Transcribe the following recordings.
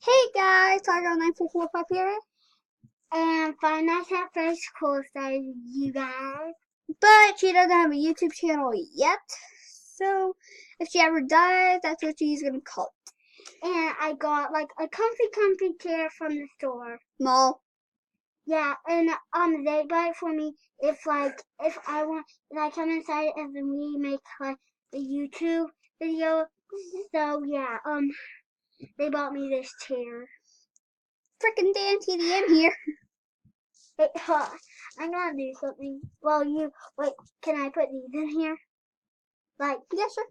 Hey guys, Targo9445 here. And Five Nights at Freddy's School says you guys. But she doesn't have a YouTube channel yet. So if she ever does, that's what she's gonna call it. And I got like a comfy chair from the store. Mall. Yeah, and they got it for me if I want, if I come inside and then we make like a YouTube video. So yeah, they bought me this chair. Frickin' Dan TDM here. Wait, I'm gonna do something. Wait, can I put these in here? Like, Yeah, sure.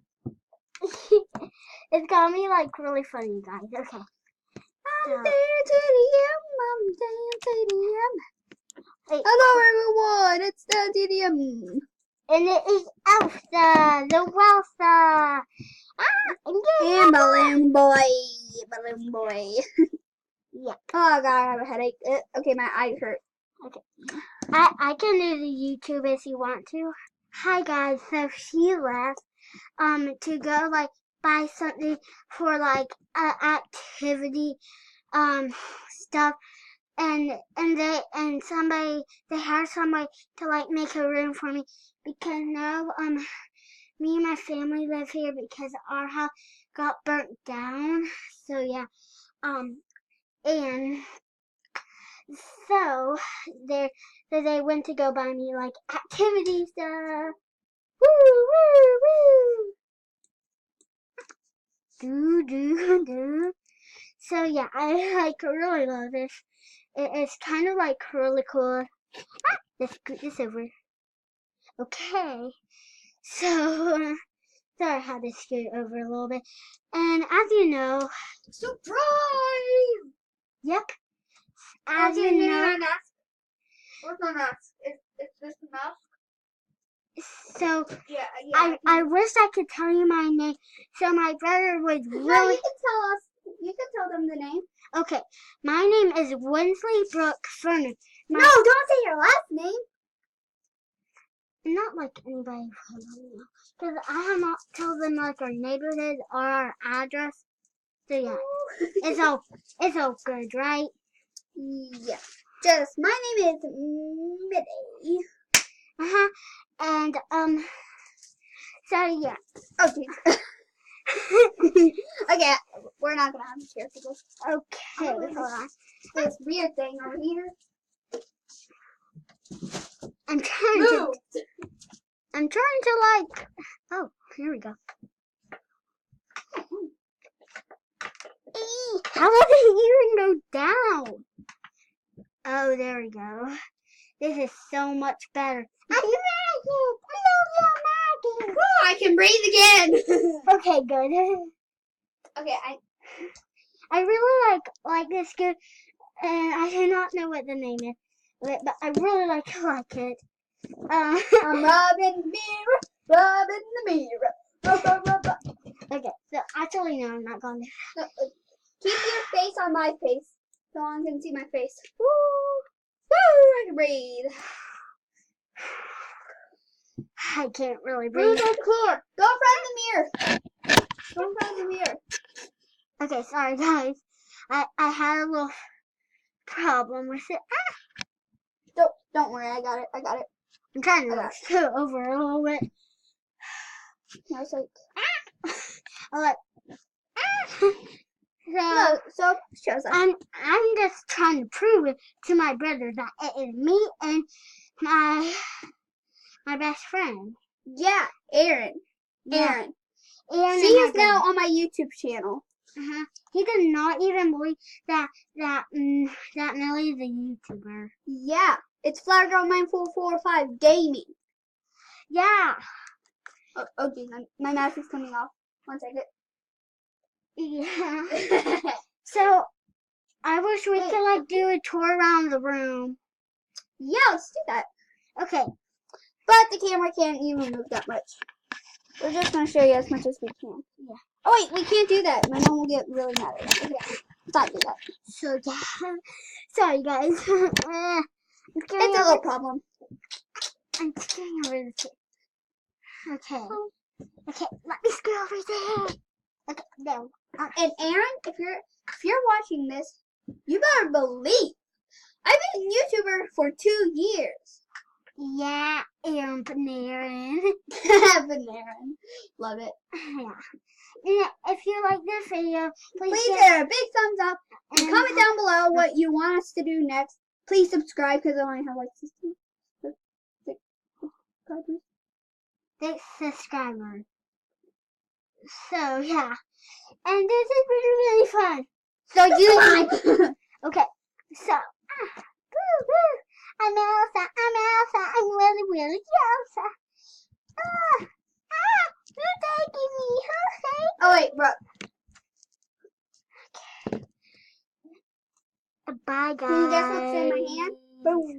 it's got me like really funny, guys. Okay. I'm Dan TDM. I'm Dan TDM. Wait, Hello everyone, it's Dan TDM. and it is Elsa, the Welsa. And Balloon Boy. Yeah. Oh god, I have a headache. Okay, my eyes hurt. Okay. I can do the YouTube if you want to. Hi guys, so she left to go like buy something for like activity stuff, and they hired somebody to like make a room for me because now me and my family live here because our house got burnt down. So yeah, and so they went to go buy me like activity stuff. Woo woo woo. Do. So yeah, I like really love this. It's kind of like really cool. Let's scoot this over. Okay. So sorry I had to scoot over a little bit. And as you know, Surprise! yep. As As you know, my mask. Where's my mask? Is this the mask? so Yeah. I wish I could tell you my name. So my brother was No, really you can tell us. You can tell them the name. okay. My name is Winsley Brooke Furner. No, don't say your last name. Not like anybody because I have not told them like our neighborhood or our address. So yeah, it's all good, right? Yeah. Just my name is Midday. And so yeah. Okay. Okay, we're not gonna have a chair for this. Okay, hold on. This weird thing over here. I'm trying to like. Oh, here we go. How did it even go down? Oh, there we go. This is so much better. I love you, Maggie. Oh, I can breathe again. Okay, good. Okay, I really like this good, and I do not know what the name is, but I really like it. I'm rubbing the mirror, rubbing the mirror. Rub. Okay, so actually no, I'm not going to. No, keep your face on my face, so no one can see my face. Woo, I can breathe. I can't really Breathe breathe. on the floor. Go in front of the mirror. Go in front of the mirror. Okay, sorry guys. I had a little problem with it. Don't worry, I got it. I'm trying to scoot over a little bit. No, it's like I like. no, so shows us. I'm just trying to prove it to my brother that it is me and my best friend. Yeah, Aaron. Aaron She and is my now brother. on my YouTube channel. He did not even believe that Millie is a YouTuber. Yeah, it's Flower Girl 9445 Gaming. Yeah. Oh, geez, my mask is coming off. 1 second. Yeah. So I wish we could like do a tour around the room. Yeah, let's do that. Okay. But the camera can't even move that much. We're just going to show you as much as we can. Yeah. Oh, wait, we can't do that. My mom will get really mad at us. Okay, stop do that. So yeah. Sorry guys. It's a little problem. I'm getting over this. Okay. Okay, let me screw over there. Okay, no. And Aaron, if you're if you're watching this, you better believe I've been a YouTuber for 2 years. Yeah, Aaron Panarin. Panarin. Love it. Yeah. If you like this video, please give it a big thumbs up and comment down below what you want us to do next. Please subscribe because I only have like 6 subscribers. So yeah, and this has been really fun. So you like? Okay. So I'm Elsa. I'm really Elsa. You're taking me. Okay. Oh wait, Brooke. Bye guys. Can you guess what's in my hand? Boom.